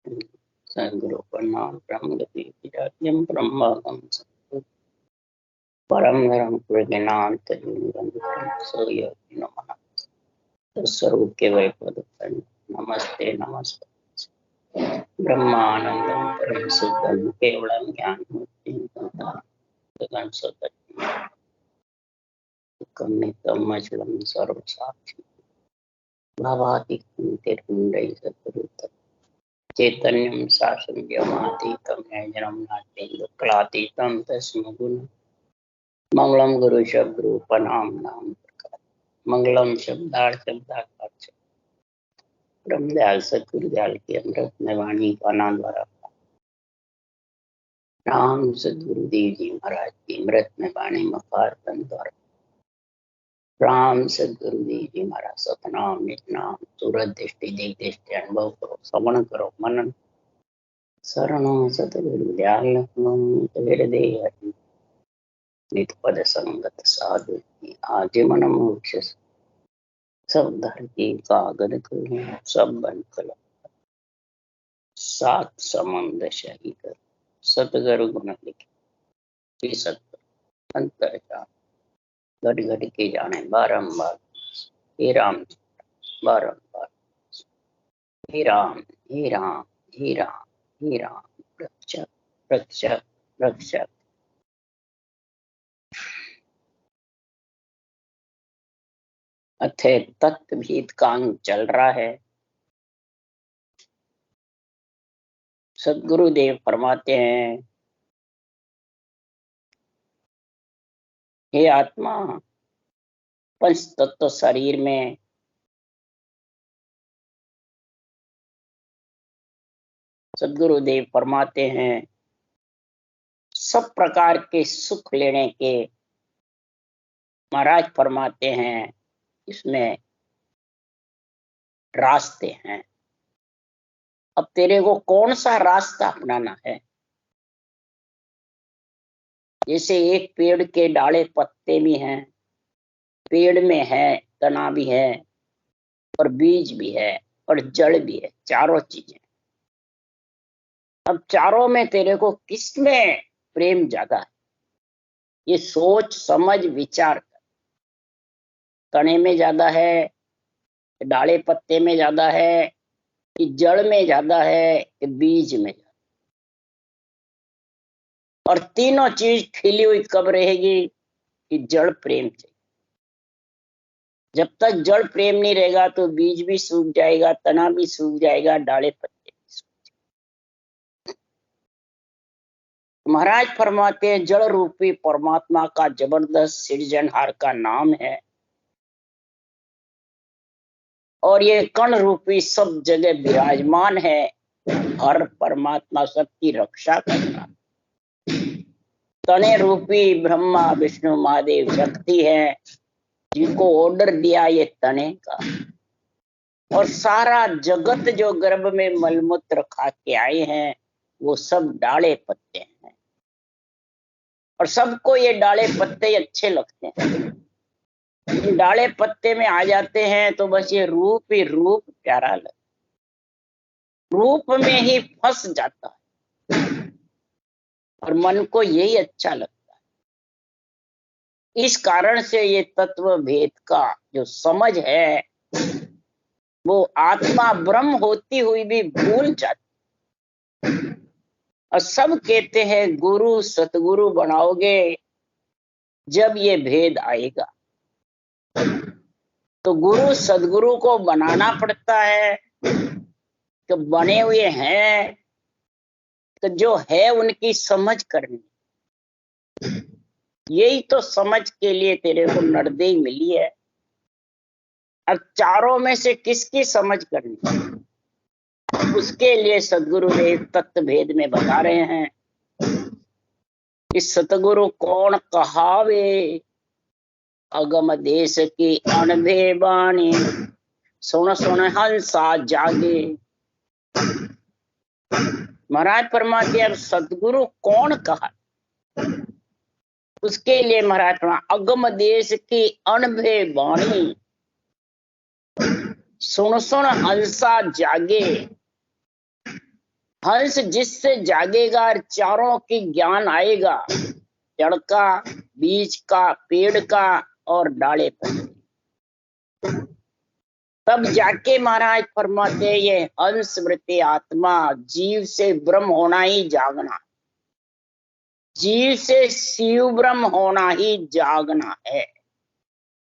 सद्गुरु प्रणाम ब्रह्मगति विराज्यं ब्रह्मगम परम धर्म प्रज्ञानांत योगी नमः स्वरूप के वैपद नमस्ते नमस्ते ब्रह्मानंदम परम सुखम केवलम ज्ञान मुक्ति नित्यम अचलम सर्वसाक्षी भावातीतं तिरुण्डै सद्गुरु चैतन्यं शासनव्यमातीतं नैजनं नाट्यं तस्मै गुण मंगलम गुरु शब्द रूप नाम नाम मंगलम शब्दार्थ ब्रह्मदयाल सतगुरुदयाल की अमृत वाणी पाना द्वारा राम सदगुरुदेव जी महाराज की अमृत वाणी मकार्तन द्वारा राम सदगुरुदेव जी महाराज सतनाम नितनाम सूरत दृष्टि देव दृष्टि अनुभव करो श्रवण करो मनन शरणों सतगुरुदयाल हृदय नित पद संगत साधु आज मन मोक्ष सब धरती कागद सब बन कलम सात समंद शही कर सतगुरु गुण लिखे सतगुरु अंतर घट घट के जाने बारंबार हे राम बारंबार हे राम हे राम हे राम हे राम रक्षक रक्षक रक्षक। अथे तत्वभेद कांग चल रहा है। सदगुरुदेव फरमाते हैं, हे आत्मा पंच तत्व शरीर में सदगुरुदेव फरमाते हैं सब प्रकार के सुख लेने के महाराज फरमाते हैं इसमें रास्ते हैं। अब तेरे को कौन सा रास्ता अपनाना है। जैसे एक पेड़ के डाले पत्ते भी हैं, पेड़ में है तना भी है और बीज भी है और जड़ भी है, चारों चीजें। अब चारों में तेरे को किसमें प्रेम ज्यादा है, ये सोच समझ विचार कर। तने में ज्यादा है, डाले पत्ते में ज्यादा है, कि जड़ में ज्यादा है, कि बीज में ज्यादा। और तीनों चीज खिली हुई कब रहेगी कि जड़ प्रेम चाहिए। जब तक जड़ प्रेम नहीं रहेगा तो बीज भी सूख जाएगा, तना भी सूख जाएगा, डाले पत्ते भी सूख जाएगा। महाराज फरमाते हैं जड़ रूपी परमात्मा का जबरदस्त सृजनहार का नाम है और ये कण रूपी सब जगह विराजमान है। हर परमात्मा सबकी रक्षा करना। तने रूपी ब्रह्मा विष्णु महादेव शक्ति है जिनको ऑर्डर दिया ये तने का। और सारा जगत जो गर्भ में मलमूत्र खा के आए हैं वो सब डाले पत्ते हैं और सबको ये डाले पत्ते अच्छे लगते हैं। डाले पत्ते में आ जाते हैं तो बस ये रूप ही रूप प्यारा लगता, रूप में ही फंस जाता है और मन को यही अच्छा लगता है। इस कारण से ये तत्व भेद का जो समझ है वो आत्मा ब्रह्म होती हुई भी भूल जाती। और सब कहते हैं गुरु सतगुरु बनाओगे जब ये भेद आएगा। तो गुरु सदगुरु को बनाना पड़ता है। तो बने हुए हैं तो जो है उनकी समझ करनी। यही तो समझ के लिए तेरे को नरदेही मिली है। अब चारों में से किसकी समझ करनी, उसके लिए सदगुरुदेव तत्व भेद में बता रहे हैं कि सतगुरु कौन कहावे अगम देश की अनभे बाणी सुन सुन हंसा जागे। महाराज फरमाते हैं सतगुरु कौन कहा, उसके लिए महाराज फरमा अगम देश की अनभे बाणी सुन सुन हंसा जागे। हंस जिससे जागेगा और चारों की ज्ञान आएगा, जड़ का, बीज का, पेड़ का और डाले पर, तब जाके महाराज फरमाते ये हंस वृत्ति आत्मा, जीव से ब्रह्म होना ही जागना, जीव से शिव ब्रह्म होना ही जागना है।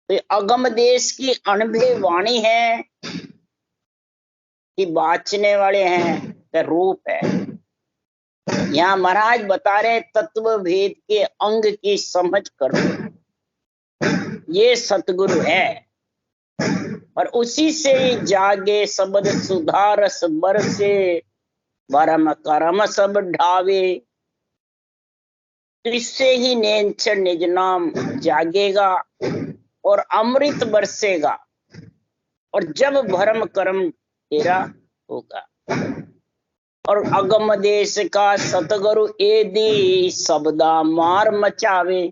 तो अगम देश की अनुभव वाणी है कि बाचने वाले हैं, तो रूप है। यहाँ महाराज बता रहे तत्व भेद के अंग की समझ करो, ये सतगुरु है। और उसी से जागे शब्द सुधारस बरसे, भरम करम सब ढावे। इससे ही नेंचर निज नाम जागेगा और अमृत बरसेगा, और जब भरम कर्म तेरा होगा। और अगम देश का सतगुरु एदी शब्दा मार मचावे।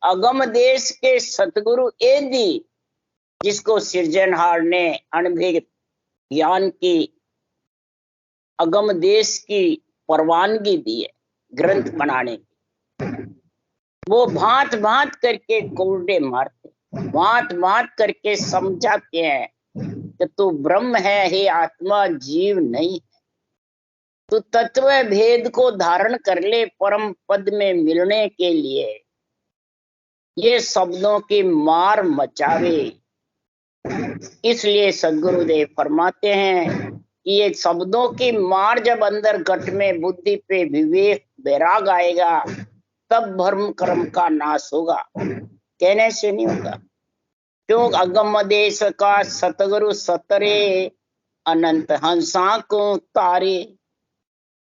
अगम देश के सतगुरु एदी, जिसको सृजनहार ने अनुभव ज्ञान की अगम देश की परवानगी दी है ग्रंथ बनाने की, वो भांत भांत करके कोरडे मारते, भांत भांत करके समझाते हैं कि तू ब्रह्म है, हे आत्मा, जीव नहीं है। तू तत्व भेद को धारण कर ले परम पद में मिलने के लिए। ये शब्दों की मार मचावे। इसलिए सद्गुरुदेव फरमाते हैं कि ये शब्दों की मार जब अंदर घट में बुद्धि पे विवेक वैराग आएगा, तब भ्रम कर्म का नाश होगा, कहने से नहीं होगा। क्यों? अगम देश का सतगुरु सतरे, अनंत हंसा को तारे।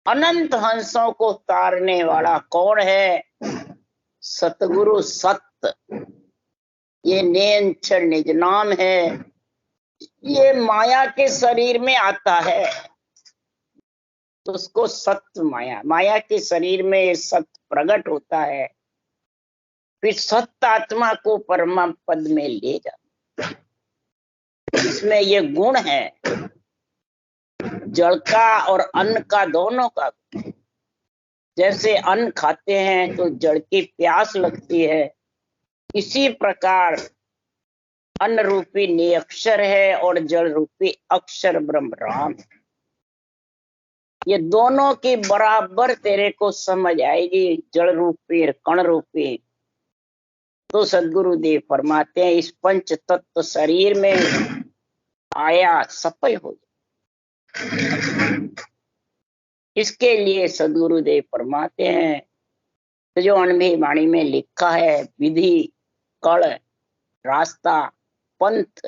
अनंत हंसों को तारने वाला कौन है? सतगुरु सत्य। ये नेंचर निज नाम है। ये माया के शरीर में आता है तो उसको सत्य माया, माया के शरीर में सत्य प्रकट होता है, फिर सत्य आत्मा को परम पद में ले जाता। इसमें ये गुण है जल का और अन्न का, दोनों का। जैसे अन्न खाते हैं तो जड़ की प्यास लगती है, इसी प्रकार अन्न रूपी निअक्षर है और जल रूपी अक्षर ब्रह्म राम। ये दोनों की बराबर तेरे को समझ आएगी, जड़ रूपी और कण रूपी। तो सद्गुरुदेव फरमाते हैं इस पंच तत्व शरीर में आया सफल हो जाए। इसके लिए सद्गुरुदेव फरमाते हैं तो जो अनुभव वाणी में लिखा है, विधि, कल, रास्ता, पंथ।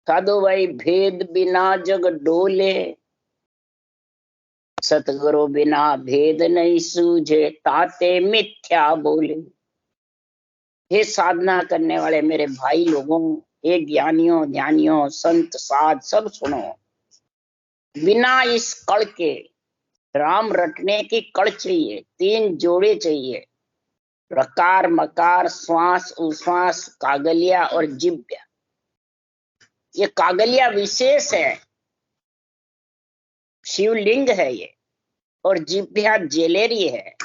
साधु भाई भेद बिना जग डोले, सतगुरु बिना भेद नहीं सूझे, ताते मिथ्या बोले। हे साधना करने वाले मेरे भाई लोगों, हे ज्ञानियों, ध्यानियों, संत साध, सब सुनो। बिना इस कड़ के, राम रटने की कड़ चाहिए, 3 जोड़े चाहिए, रकार, मकार, श्वास, उश्वास, कागलिया और जिब्या। ये कागलिया विशेष है, शिवलिंग है ये, और जिब्या जेलेरी है।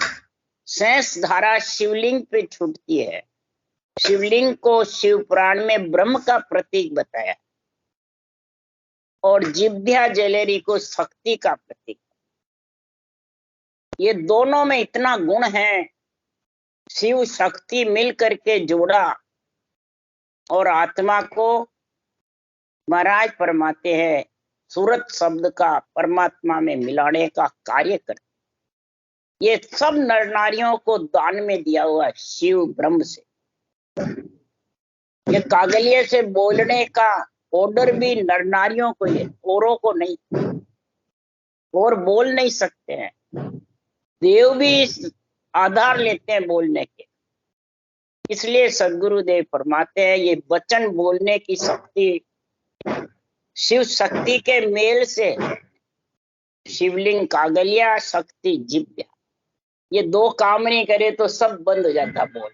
शेष धारा शिवलिंग पे छूटती है। शिवलिंग को शिव पुराण में ब्रह्म का प्रतीक बताया, और जिब्या जेलेरी को शक्ति का प्रतीक। ये दोनों में इतना गुण है, शिव शक्ति मिल करके जोड़ा और आत्मा को महाराज फरमाते हैं सूरत शब्द का परमात्मा में मिलाने का कार्य करते। ये सब नर नारियों को दान में दिया हुआ है शिव ब्रह्म से। ये कागलिये से बोलने का ऑर्डर भी नर नारियों को है, औरों को नहीं। और बोल नहीं सकते हैं, देव भी आधार लेते हैं बोलने के। इसलिए सद्गुरुदेव फरमाते हैं ये वचन बोलने की शक्ति शिव शक्ति के मेल से, शिवलिंग कागलिया, शक्ति जिब्या, ये 2 काम नहीं करे तो सब बंद हो जाता बोल।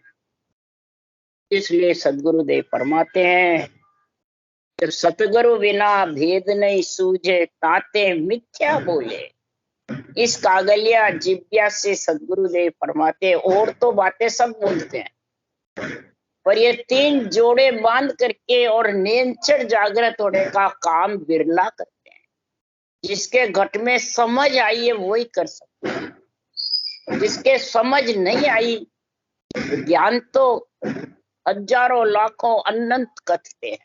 इसलिए सद्गुरुदेव फरमाते हैं जब सतगुरु बिना भेद नहीं सूझे, ताते मिथ्या बोले। इस कागलिया जिज्ञा से सदगुरुदेव फरमाते, और तो बातें सब बोलते हैं, पर ये तीन जोड़े बांध करके और नेंचर जागृत होने का काम बिरला करते हैं। जिसके घट में समझ आई है वही कर सकते हैं, जिसके समझ नहीं आई, ज्ञान तो हजारों लाखों अनंत कथते हैं।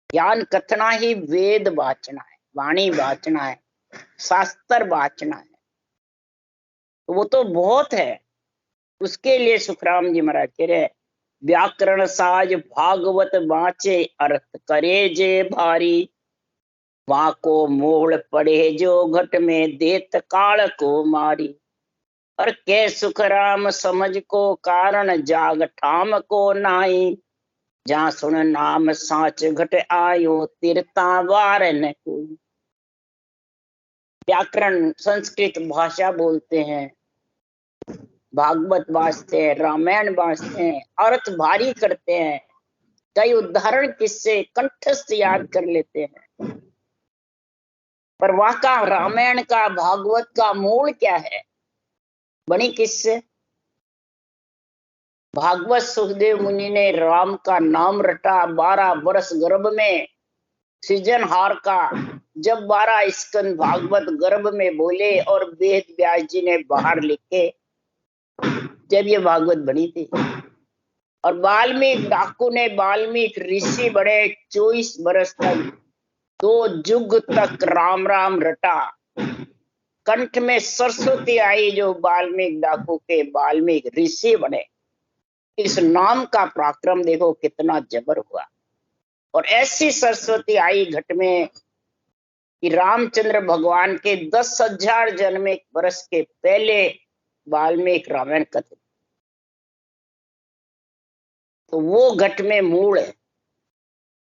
ज्ञान कथना ही वेद वाचना है, वाणी वाचना है, शास्त्र वाचना है, तो वो तो बहुत है। उसके लिए सुखराम जी महाराज कह रहे, व्याकरण साज भागवत बाँचे, अर्थ करे जे भारी। वहां को मोड़ पड़े जो घट में, देत काल को मारी। और के सुखराम समझ को कारण, जाग ठाम को नाई। जहाँ सुन नाम साच घट आयो, तीरता वार न कोई। व्याकरण संस्कृत भाषा बोलते हैं, भागवत बाँचते हैं, रामायण बाँचते हैं, अर्थ भारी करते हैं, कई उदाहरण किससे कंठस्थ याद कर लेते हैं। पर वहां का रामायण का भागवत का मूल क्या है, बनी किससे? भागवत सुखदेव मुनि ने राम का नाम रटा, 12 वर्ष गर्भ में सृजनहार का। जब 12 स्कंद भागवत गर्भ में बोले और वेद व्यास जी ने बाहर लिखे, जब ये भागवत बनी थी। और वाल्मीकि डाकू ने, वाल्मीकि ऋषि बड़े 24 वर्ष तक, 2 युग तक राम राम रटा। कंठ में सरस्वती आई, जो वाल्मीकि डाकू के वाल्मीकि ऋषि बने। इस नाम का पराक्रम देखो कितना जबर हुआ। और ऐसी सरस्वती आई घट में कि रामचंद्र भगवान के 10,000 जन्म एक वर्ष के पहले वाल्मीकि रामायण कथे। तो वो घट में मूल है।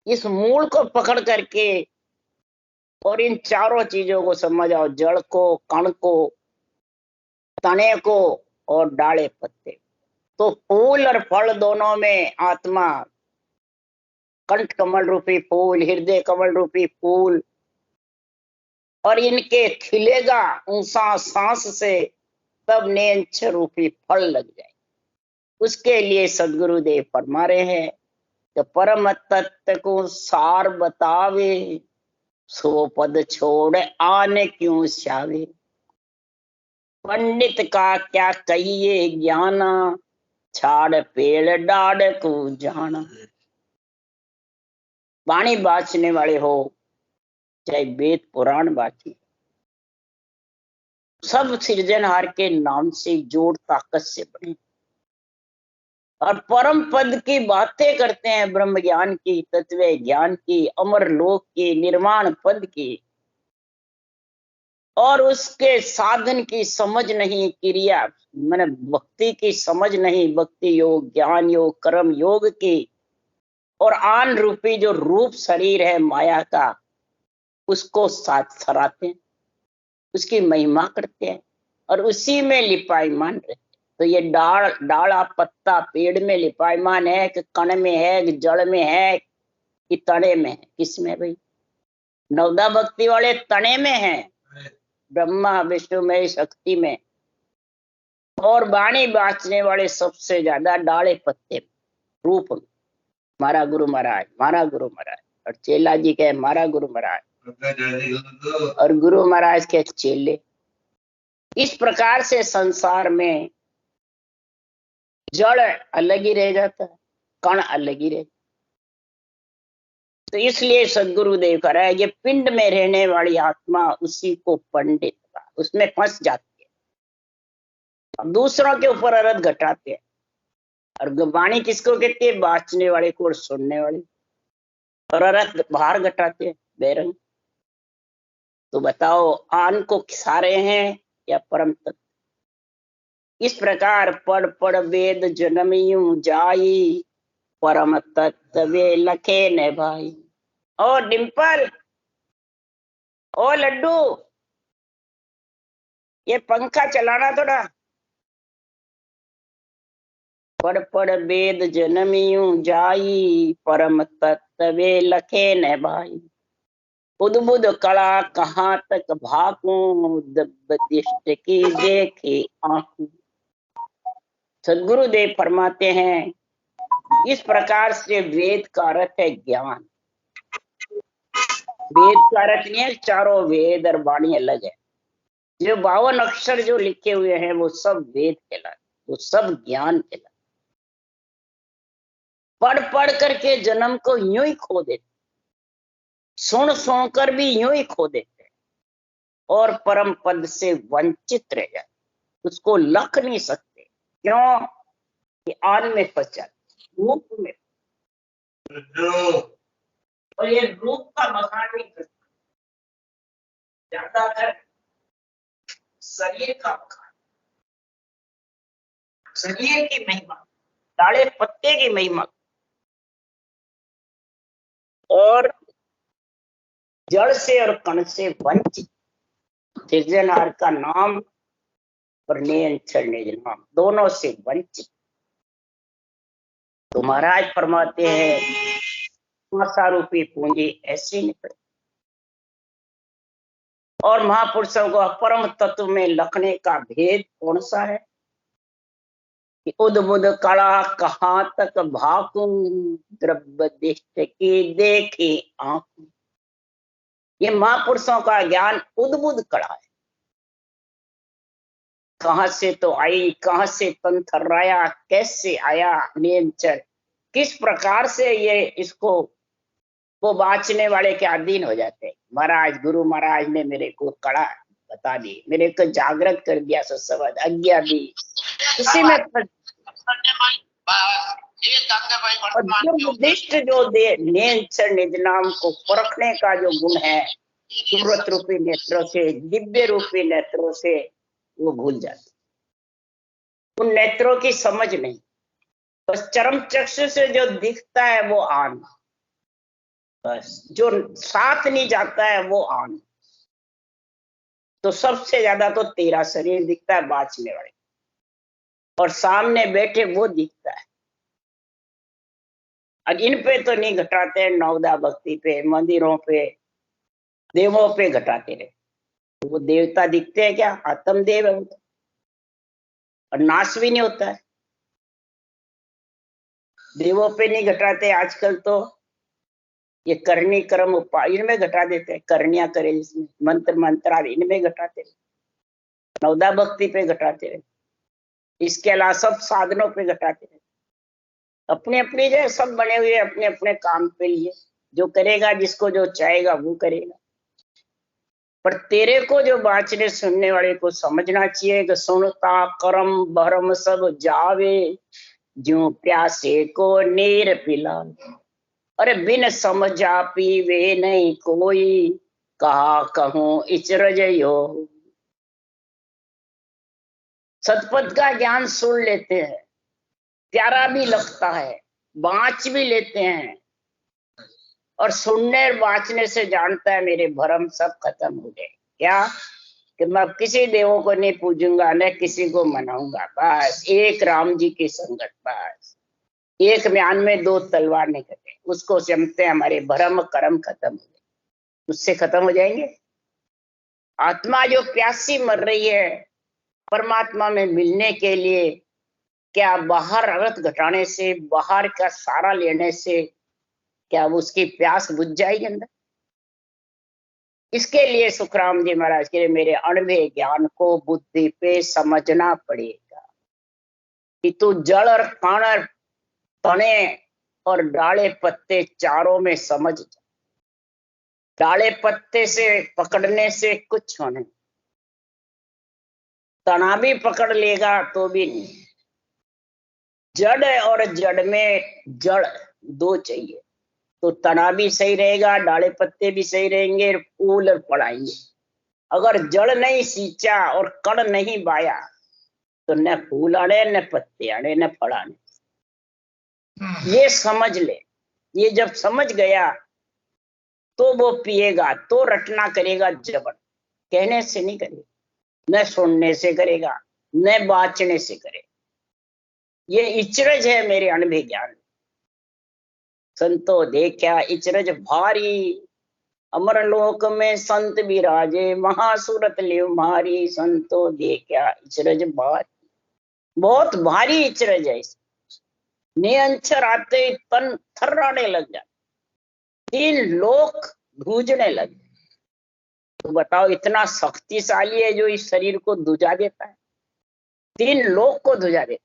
इस मूल को पकड़ करके और इन चारों चीजों को समझ आओ, जड़ को, कण को, तने को और डाले पत्ते। तो फूल और फल दोनों में आत्मा, कंठ कमल रूपी फूल, हृदय कमल रूपी फूल, और इनके खिलेगा ऊंसा सांस से, तब नेंछ रूपी फल लग जाए। उसके लिए सदगुरुदेव फरमा रहे हैं कि परम तत्व को सार बतावे, सो पद छोड़ आने क्यों स्यावे। पंडित का क्या कहिए ज्ञाना, छाड़ पेड़ डाड़ को जाना। वाणी बाचने वाले हो चाहे वेद पुराण बाची, सब सृजनहार के नाम से जोड़ ताकत से बने और परम पद की बातें करते हैं, ब्रह्म ज्ञान की, तत्व ज्ञान की, अमर लोक की, निर्माण पद की। और उसके साधन की समझ नहीं, क्रिया मैंने भक्ति की समझ नहीं, भक्ति योग, ज्ञान योग, कर्म योग की। और आन रूपी जो रूप शरीर है माया का, उसको साथ सराहते हैं, उसकी महिमा करते हैं और उसी में लिपायमान रहते। तो ये डाला पत्ता पेड़ में लिपायमान है कि कण में है कि जड़ में है कि तने में है? किसमें भाई? नवदा भक्ति वाले तने में है, ब्रह्मा विष्णु में, शक्ति में। और वाणी बाचने वाले सबसे ज्यादा डाले पत्ते रूप में। मारा गुरु महाराज, मारा गुरु महाराज। और चेला जी के मारा गुरु महाराज, और गुरु महाराज के चेले। इस प्रकार से संसार में जड़ अलग ही रह जाता है, कण अलग ही रह। तो इसलिए सदगुरुदेव कह रहा है, ये पिंड में रहने वाली आत्मा उसी को पंडित का, उसमें फंस जाती है, दूसरों के ऊपर अरद घटाते हैं। और वाणी किसको कहती है? बाचने वाले को और सुनने वाले। और अरद बाहर घटाते हैं, बेरंग। तो बताओ आन को खिसा रहे हैं या परम तत्व? इस प्रकार पढ़ पढ़ वेद जनमियु जाई, परम तत्व लखे न भाई। ओ डिम्पल, ओ लड्डू, ये पंखा चलाना थोड़ा। पढ़ पढ़ वेद जनमियूं जाई, परम तत्वे लखे न भाई। बुध बुध कला कहाँ तक भाकूं, दिष्ट की देखे आंखों। सदगुरुदेव फरमाते हैं इस प्रकार से वेद का अर्थ है ज्ञान। वेद का अर्थ नहीं है चारों वेद और वाणी अलग है। जो 52 अक्षर जो लिखे हुए हैं वो सब वेद कहलाते, वो सब ज्ञान कहलाते। पढ़ पढ़ करके जन्म को यूं ही खो देते, सुन सुन कर भी यूं ही खो देते और परम पद से वंचित रह जाते, उसको लख नहीं सकते। क्यों? कि आन में फंस जाते, रूप में। और ये रूप का मकान नहीं करता, ज्यादातर शरीर का मकान, शरीर की महिमा, डाले पत्ते की महिमा और जड़ से और कण से वंचित। सृजनहार का नाम और नियंत्रण नाम दोनों से वंचित। तो महाराज फरमाते हैं आशा रूपी पूंजी ऐसी निकले। और महापुरुषों को परम तत्व में लखने का भेद कौन सा है? कि उद बुद कला कहाँ तक भाकूं, द्रव्य दिष्ट की देखे आंखों। ये महापुरुषों का ज्ञान उद्बुद्ध कला है। कहां से तो आई, कहां से तन थर्राया, कैसे आया नियंचर, किस प्रकार से ये इसको वो बाँचने वाले के अधीन हो जाते हैं। महाराज गुरु महाराज ने मेरे को कड़ा बता दी, मेरे को जागृत कर दिया, सत्संग आज्ञा दी, उसी में निर्दिष्ट जो नियंत्रण निज नाम को परखने का जो गुण है, सूरत रूपी नेत्रों से, दिव्य रूपी नेत्रों से वो भूल जाते। उन नेत्रों की समझ नहीं, बस चरम चक्षु से जो दिखता है वो आन, बस जो साथ नहीं जाता है वो आन। तो सबसे ज्यादा तो तेरा शरीर दिखता है बाँचने वाले, और सामने बैठे वो दिखता है। अब इन पे तो नहीं घटाते हैं, नवदा भक्ति पे, मंदिरों पे, देवों पे घटाते रहे। तो वो देवता दिखते हैं क्या? आत्म देव है वो, और नाश भी नहीं होता है। देवों पे नहीं घटाते आजकल, तो ये करनी कर्म उपाय इनमें घटा देते हैं, करनिया करे जिसमें मंत्र मंत्र इनमें घटाते रहे, नवदा भक्ति पे घटाते रहे, इसके अलावा सब साधनों पे घटाते रहे। अपने अपने जो सब बने हुए अपने अपने काम के लिए, जो करेगा जिसको जो चाहेगा वो करेगा। पर तेरे को जो बाँचने सुनने वाले को समझना चाहिए कि सुनता कर्म भरम सब जावे, जो प्यासे को नीर पिला। अरे बिन समझा पीवे नहीं कोई, कहा कहूं इचरज यो। सतपथ का ज्ञान सुन लेते हैं, प्यारा भी लगता है, बाँच भी लेते हैं, और सुनने और बाँचने से जानता है मेरे भरम सब खत्म हो गए। क्या? कि मैं किसी देवों को नहीं पूजूंगा, न किसी को मनाऊंगा, बस एक राम जी की संगत, बस एक म्यान में दो तलवार नहीं कटे, उसको जमते हमारे भरम कर्म खत्म हो गए, उससे खत्म हो जाएंगे। आत्मा जो प्यासी मर रही है परमात्मा में मिलने के लिए, क्या बाहर अर्थ घटाने से, बाहर का सारा लेने से क्या वो उसकी प्यास बुझ जाएगी अंदर? इसके लिए सुखराम जी महाराज के लिए मेरे अणवे ज्ञान को बुद्धि पे समझना पड़ेगा कि तू जड़ और कण और तने और डाले पत्ते चारों में समझ जा। डाले पत्ते से पकड़ने से कुछ होने, तना भी पकड़ लेगा तो भी नहीं। जड़ और जड़ में जड़ दो चाहिए, तो तना भी सही रहेगा, डाले पत्ते भी सही रहेंगे, फूल और पड़ाएंगे। अगर जड़ नहीं सींचा और कण नहीं बाया तो न फूल आने, न पत्ते आने, न फल आने। ये समझ ले। ये जब समझ गया तो वो पिएगा, तो रटना करेगा जबरन, कहने से नहीं करेगा, न सुनने से करेगा, न बाँचने से करेगा। ये इचरज है मेरे अनभे ज्ञान। संतो देखा इचरज भारी, अमरलोक में संत विराजे, महासूरत लियो मारी, संतो देखा इचरज भारी। बहुत भारी इचरज है। निअंचर आते ही तन थर्राने लग जाते, 3 लोक गूंजने लगे। तो बताओ इतना शक्तिशाली है जो इस शरीर को दुजा देता है, 3 लोक को दुजा देता।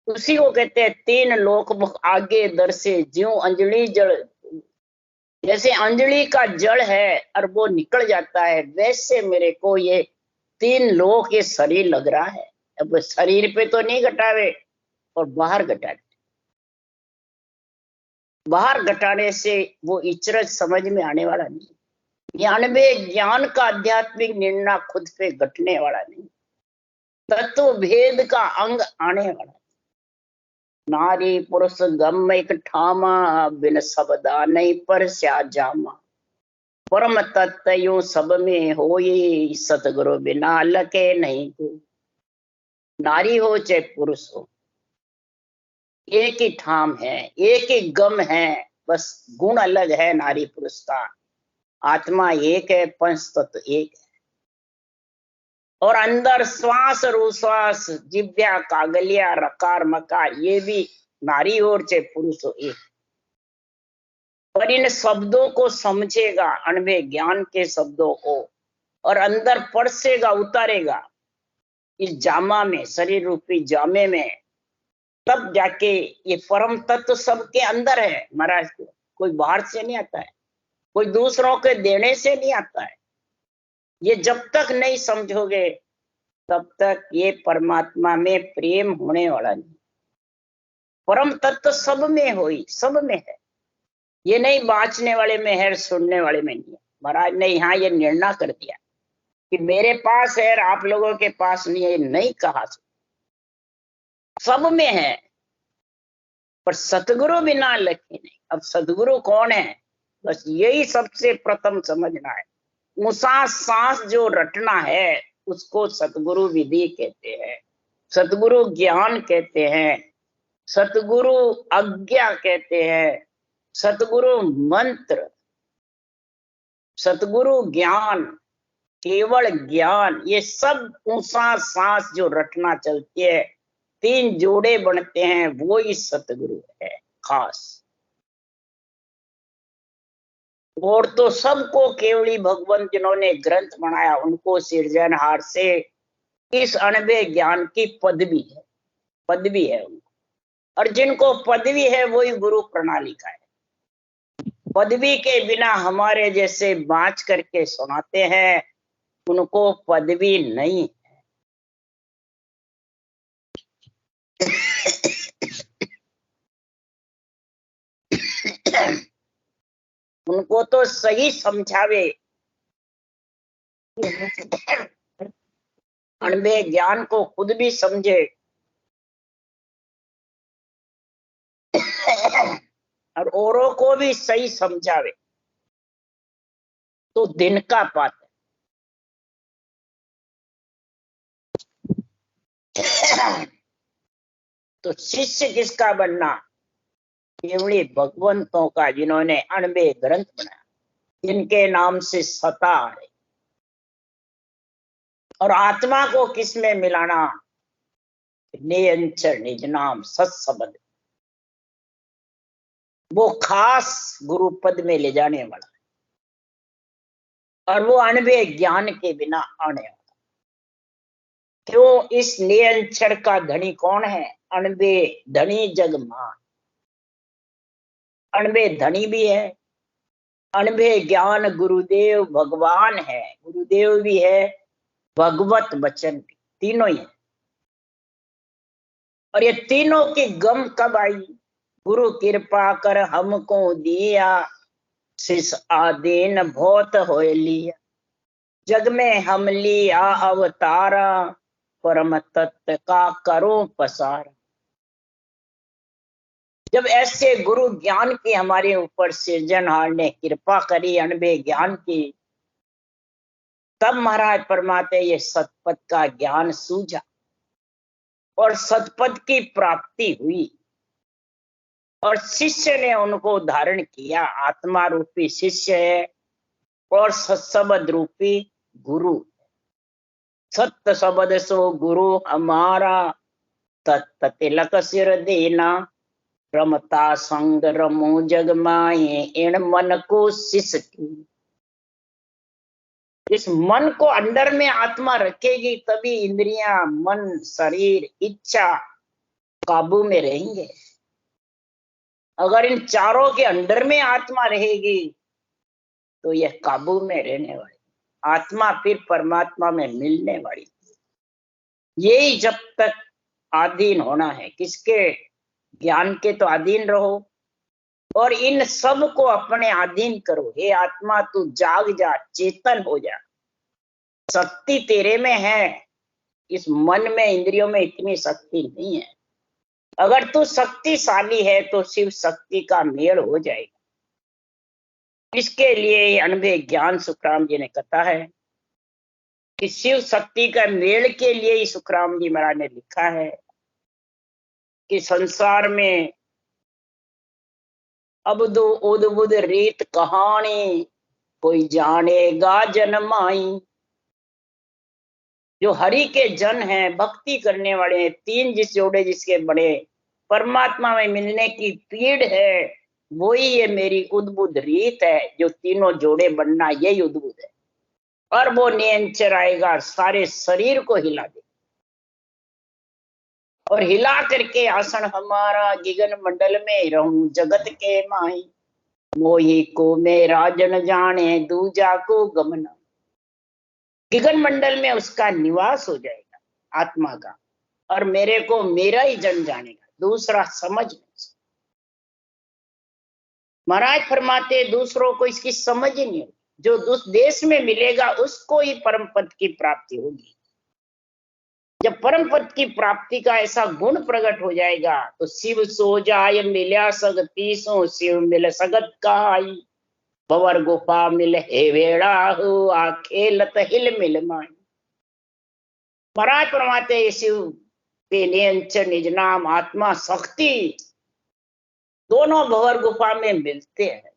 उसी को कहते हैं 3 लोक मुख आगे दर से, ज्यों अंजलि जल। जैसे अंजलि का जल है और वो निकल जाता है, वैसे मेरे को ये 3 लोक ये शरीर लग रहा है। अब शरीर पे तो नहीं घटावे और बाहर घटा दे। बाहर घटाने से वो इचरज समझ में आने वाला नहीं। ज्ञान का आध्यात्मिक निर्णय खुद पे घटने वाला नहीं, तत्व भेद का अंग आने वाला। नारी पुरुष गम एक ठामा, बिन सबदा नहीं पर स्या जामा। परम तत्व यूं सब में होई, सतगुरु बिना लके नहीं को। नारी हो चाहे पुरुष हो, एक ही ठाम है, एक ही गम है, बस गुण अलग है नारी पुरुष का। आत्मा एक है, पंच तत्व एक है। और अंदर श्वास और उश्वास, जिव्या कागलिया रकार मकार, ये भी नारी हो चाहे पुरुष हो एक। पर इन शब्दों को समझेगा, अनभे ज्ञान के शब्दों को, और अंदर परसेगा, उतारेगा इस जामा में, शरीर रूपी जामे में, तब जाके ये परम तत्व सबके अंदर है महाराज। कोई बाहर से नहीं आता है, कोई दूसरों के देने से नहीं आता है। ये जब तक नहीं समझोगे तब तक ये परमात्मा में प्रेम होने वाला नहीं। परम तत्व सब में होई, सब में है। ये नहीं बाँचने वाले में है, सुनने वाले में नहीं है। महाराज ने यहाँ ये निर्णय कर दिया कि मेरे पास है और आप लोगों के पास नहीं है, नहीं कहा। सब में है, पर सतगुरु बिना लखे नहीं। अब सतगुरु कौन है, बस यही सबसे प्रथम समझना है। ऊंचा सांस जो रटना है उसको सतगुरु विधि कहते हैं, सतगुरु ज्ञान कहते हैं, सतगुरु आज्ञा कहते हैं, सतगुरु मंत्र, सतगुरु ज्ञान, केवल ज्ञान। ये सब ऊंचा सांस जो रटना चलती है, 3 जोड़े बनते हैं, वो ही सतगुरु है खास। और तो सबको केवली भगवान जिन्होंने ग्रंथ बनाया उनको सृजनहार से इस अनबे ज्ञान की पदवी है, पदवी है उनको। और जिनको पदवी है वही गुरु प्रणाली का है। पदवी के बिना हमारे जैसे बाँच करके सुनाते हैं, उनको पदवी नहीं है। उनको तो सही समझावे, अनबे ज्ञान को खुद भी समझे और औरों को भी सही समझावे, तो दिन का पात है। तो शिष्य किसका बनना, केवली भगवंतों का, जिन्होंने अनबे ग्रंथ बनाया, जिनके नाम से सता है। और आत्मा को किसमें मिलाना, निरंतर निज नाम सत्सबद, वो खास गुरु पद में ले जाने वाला है। और वो अनबे ज्ञान के बिना आने वाला। क्यों, इस निरंतर का धनी कौन है, अनबे धनी जग मान। अनबे धनी भी है, अनबे ज्ञान गुरुदेव भगवान है, गुरुदेव भी है, भगवत वचन भी, तीनों ही है। और ये तीनों की गम कब आई, गुरु कृपा कर हमको दिया, शिष आदीन बहुत हो लिया, जग में हम लिया अवतारा, परम तत्व का करो पसारा। जब ऐसे गुरु ज्ञान की हमारे ऊपर सृजनहार ने कृपा करी, अनबे ज्ञान की, तब महाराज परमात्मा ये सतपथ का ज्ञान सूझा। और सतपथ की प्राप्ति हुई और शिष्य ने उनको धारण किया। आत्मा रूपी शिष्य है और सत्सबद रूपी गुरु। सत्य शब्द सो गुरु हमारा, तत्त तिलक सिर देना, रमता संग रमो जग माए, इन मन को शिष्य की। इस मन को अंदर में आत्मा रखेगी तभी इंद्रियां, मन, शरीर, इच्छा काबू में रहेंगे। अगर इन चारों के अंदर में आत्मा रहेगी तो यह काबू में रहने वाली, आत्मा फिर परमात्मा में मिलने वाली। यही जब तक अधीन होना है, किसके? ज्ञान के तो अधीन रहो और इन सब को अपने अधीन करो। हे आत्मा तू जाग जा, चेतन हो जा, शक्ति तेरे में है। इस मन में, इंद्रियों में इतनी शक्ति नहीं है। अगर तू शक्तिशाली है तो शिव शक्ति का मेल हो जाएगा। इसके लिए अनुभव ज्ञान सुखराम जी ने कहा है कि शिव शक्ति का मेल के लिए ही सुखराम जी महाराज ने लिखा है कि संसार में अब दो उद्भुत रीत कहानी, कोई जानेगा जन्माई। जो हरि के जन हैं, भक्ति करने वाले हैं, तीन जिस जोड़े जिसके बड़े, परमात्मा में मिलने की पीड़ है, वही ये मेरी उद्भुत रीत है। जो तीनों जोड़े बनना यही उद्भुत है। और वो नियंचर आएगा, सारे शरीर को हिला दे और हिला करके आसन हमारा गिगन मंडल में रहूं जगत के माई, मोही को मेरा जन जाने दूजा को गमना। गिगन मंडल में उसका निवास हो जाएगा आत्मा का, और मेरे को मेरा ही जन जानेगा, दूसरा समझ नहीं। महाराज फरमाते दूसरों को इसकी समझ ही नहीं होगी। जो उस देश में मिलेगा उसको ही परम पद की प्राप्ति होगी। जब परम पद की प्राप्ति का ऐसा गुण प्रकट हो जाएगा तो शिव सो जाय मिल्या सगती सो, शिव मिल सगत काई, भवर गुफा मिल हे वेड़ा हो, आखे लत हिल मिल माई। महाराज फरमाते शिव के नियंचन निज नाम आत्मा शक्ति दोनों भवर गुफा में मिलते हैं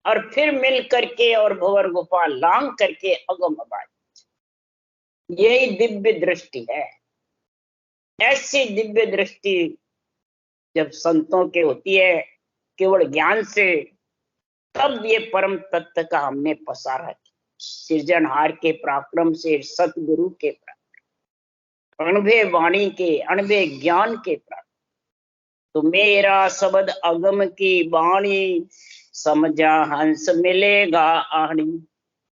और फिर मिल करके और भवर गुफा लांग करके अगम अबाई। यही दिव्य दृष्टि है। ऐसी दिव्य दृष्टि जब संतों के होती है केवल ज्ञान से, तब ये परम तत्व का हमने पसारा सृजनहार के पराक्रम से, सतगुरु के पराक्रम, अनुभव वाणी के, अनुभव ज्ञान के पराक्रम। तो मेरा शब्द अगम की वाणी, समझा हंस मिलेगा आणी।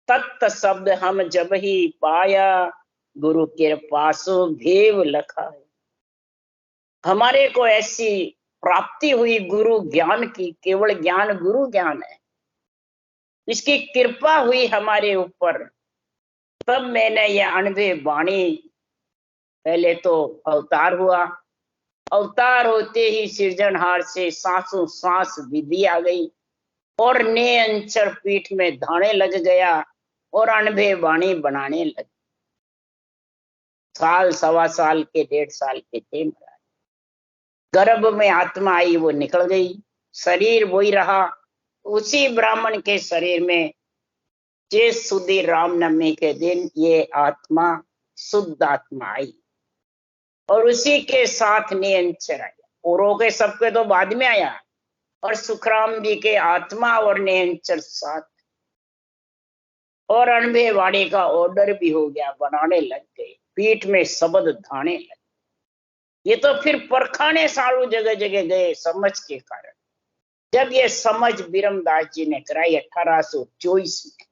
तत्त शब्द हम जब ही पाया, गुरु के पासो भेव लखा। हमारे को ऐसी प्राप्ति हुई गुरु ज्ञान की, केवल ज्ञान गुरु ज्ञान है, इसकी कृपा हुई हमारे ऊपर। तब मैंने यह अनुभव वाणी, पहले तो अवतार हुआ, अवतार होते ही सृजनहार से सांसों सांस विधि आ गई और ने अंचर पीठ में धाने लग गया और अनुभव वाणी बनाने लगे। साल, सवा साल के, 1.5 साल के थे महाराज। गर्भ में आत्मा आई, वो निकल गई, शरीर वही रहा। उसी ब्राह्मण के शरीर में चेत सुधी रामनवमी के दिन ये आत्मा, शुद्ध आत्मा आई और उसी के साथ नियंचर आया। औरों के सबके तो बाद में आया और सुखराम जी के आत्मा और नियंचर साथ, और अनुभव वाणी का ऑर्डर भी हो गया, बनाने लग गए, पीठ में शब्द धाने लगे। ये तो फिर परखाने सारू जगह जगह गए समझ के कारण। जब ये समझ बिरमदास जी ने कराई 1824 में,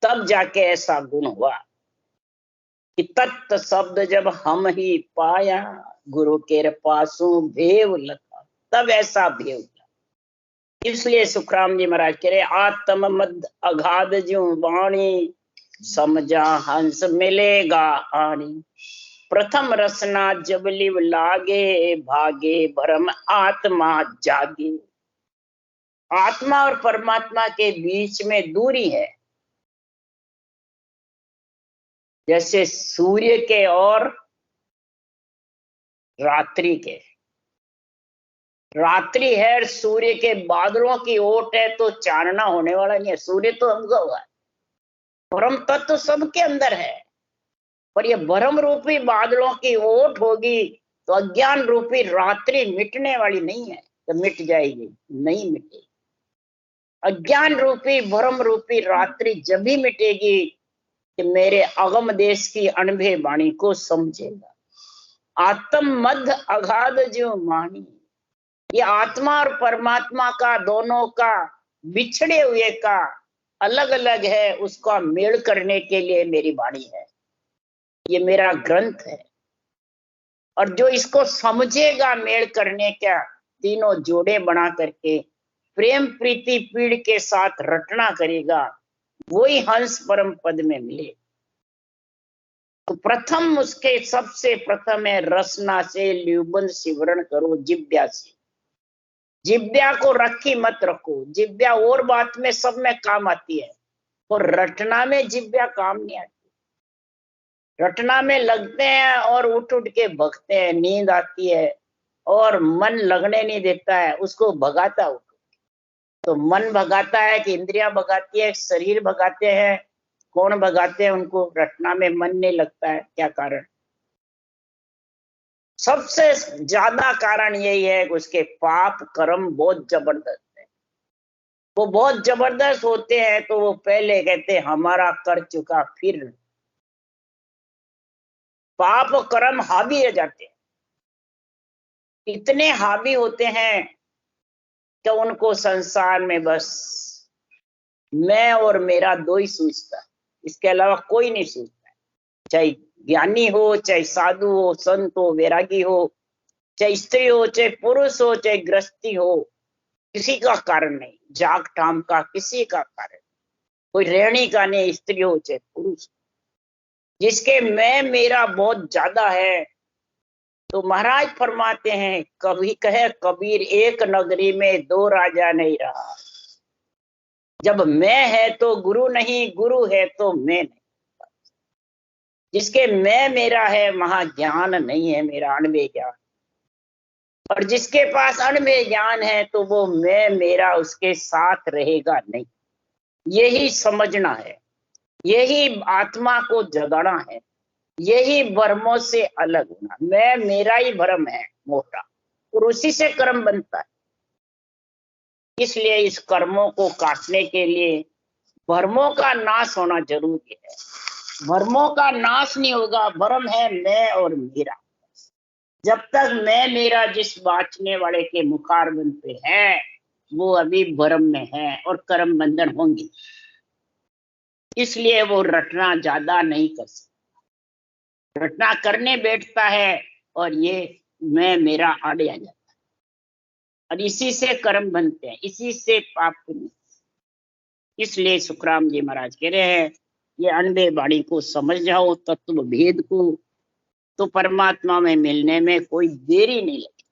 तब जाके ऐसा गुण हुआ कि तत्त शब्द जब हम ही पाया, गुरु के पासों भेव लखा। तब ऐसा भेव था। इसलिए सुखराम जी महाराज कह रहे आत्म मद अगाध ज्यों वाणी, समझा हंस मिलेगा आनी। प्रथम रसना जब लिव लागे, भागे भरम आत्मा जागे। आत्मा और परमात्मा के बीच में दूरी है, जैसे सूर्य के और रात्रि के, रात्रि है, सूर्य के बादलों की ओट है, तो चानना होने वाला नहीं है। सूर्य तो उगा हुआ है, परम तत्व सबके अंदर है, पर ये भ्रम रूपी बादलों की ओट होगी तो अज्ञान रूपी रात्रि मिटने वाली नहीं है। तो मिट जाएगी? नहीं मिटेगी। अज्ञान रूपी भ्रम रूपी रात्रि जब भी मिटेगी कि मेरे अगम देश की अनभे वाणी को समझेगा। आत्म मध्य अगाध जो मानी, ये आत्मा और परमात्मा का, दोनों का बिछड़े हुए का अलग अलग है, उसका मेल करने के लिए मेरी वाणी है, ये मेरा ग्रंथ है। और जो इसको समझेगा मेल करने का, तीनों जोड़े बना करके प्रेम प्रीति पीड़ के साथ रटना करेगा, वही हंस परम पद में मिले। तो प्रथम उसके सबसे प्रथम है रसना से ल्युबन सिवरण करो जिब्या से। जिब्या को रखी मत रखो। जिब्या और बात में सब में काम आती है, और रटना में जिब्या काम नहीं आती। रटना में लगते हैं और उठ उठ के भगते हैं, नींद आती है और मन लगने नहीं देता है, उसको भगाता उठ। तो मन भगाता है कि इंद्रियां भगाती है, शरीर भगाते हैं? कौन भगाते हैं उनको? रटना में मन नहीं लगता है, क्या कारण? सबसे ज्यादा कारण यही है कि उसके पाप कर्म बहुत जबरदस्त है। वो बहुत जबरदस्त होते हैं, तो वो पहले कहते हैं हमारा कर चुका, फिर पाप कर्म हावी हो जाते हैं। इतने हावी होते हैं कि उनको संसार में बस मैं और मेरा दो ही सूझता है, इसके अलावा कोई नहीं सूझता है। चाहे ज्ञानी हो, चाहे साधु हो, संत हो, वैरागी हो, चाहे स्त्री हो, चाहे पुरुष हो, चाहे गृहस्थी हो, किसी का कारण नहीं। जाग टाम का किसी का कारण, कोई रेहनी का नहीं, स्त्री हो चाहे पुरुष। जिसके मैं मेरा बहुत ज्यादा है, तो महाराज फरमाते हैं, कभी कहे कबीर एक नगरी में दो राजा नहीं रहा। जब मैं है तो गुरु नहीं, गुरु है तो मैं नहीं। जिसके मैं मेरा है वहां ज्ञान नहीं है, मेरा अणवे ज्ञान। और जिसके पास अणवे ज्ञान है तो वो मैं मेरा उसके साथ रहेगा नहीं। यही समझना है, यही आत्मा को जगाना है, यही भ्रमों से अलग होना। मैं मेरा ही भ्रम है मोटा, और उसी से कर्म बनता है। इसलिए इस कर्मों को काटने के लिए भ्रमों का नाश होना जरूरी है। भ्रमों का नाश नहीं होगा, भ्रम है मैं और मेरा। जब तक मैं मेरा जिस बांचने वाले के मुखारबंद पे है, वो अभी भ्रम में है और कर्म बंधन होंगे। इसलिए वो रटना ज्यादा नहीं कर सकता। रटना करने बैठता है और ये मैं मेरा आड़े आ जाता है, और इसी से कर्म बनते हैं, इसी से पाप पुण्य। इसलिए सुखराम जी महाराज कह रहे हैं, ये अनबे वाणी को समझ जाओ, तत्व भेद को, तो परमात्मा में मिलने में कोई देरी नहीं लगती।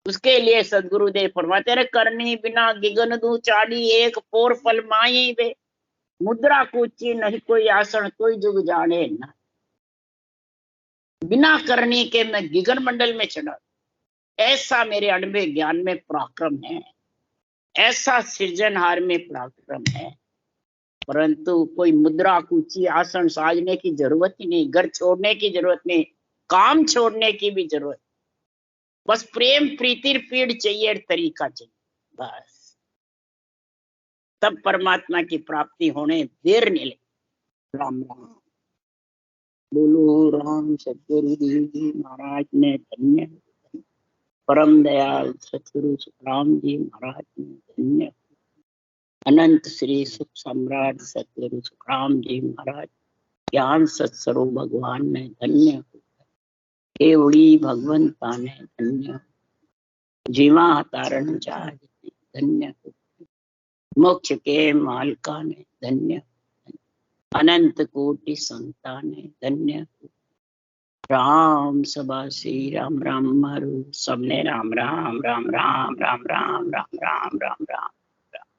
उसके लिए सदगुरुदेव फरमाते रहे, करनी बिना गिगन दू चाड़ी, एक पोर पल माई वे, मुद्रा कूची नहीं कोई आसन, कोई जुग जाने ना। बिना करनी के मैं गिगन मंडल में चढ़ा, ऐसा मेरे अणबे ज्ञान में पराक्रम है, ऐसा सृजनहार में पराक्रम है। परंतु कोई मुद्रा कूची आसन साजने की जरूरत ही नहीं, घर छोड़ने की जरूरत नहीं, काम छोड़ने की भी जरूरत, बस प्रेम प्रीति पीड़ चाहिए, तरीका चाहिए, बस तब परमात्मा की प्राप्ति होने देर नहीं लगी। राम राम बोलो। राम सतगुरुदेव जी महाराज ने धन्य, परम दयाल सतगुरु सुखराम जी महाराज ने धन्य, अनंत श्री सुख सम्राट सतगुरु सुखराम जी महाराज, ज्ञान सत्स्वरूप भगवान ने धन्य, केवड़ी भगवंता ने धन्य, जीवा तारण चाह धन्य, मोक्ष के मालका ने धन्य, अनंत कोटि संता ने धन्य। राम सभा श्री राम राम मारू, सबने राम राम राम राम राम राम राम राम राम राम राम।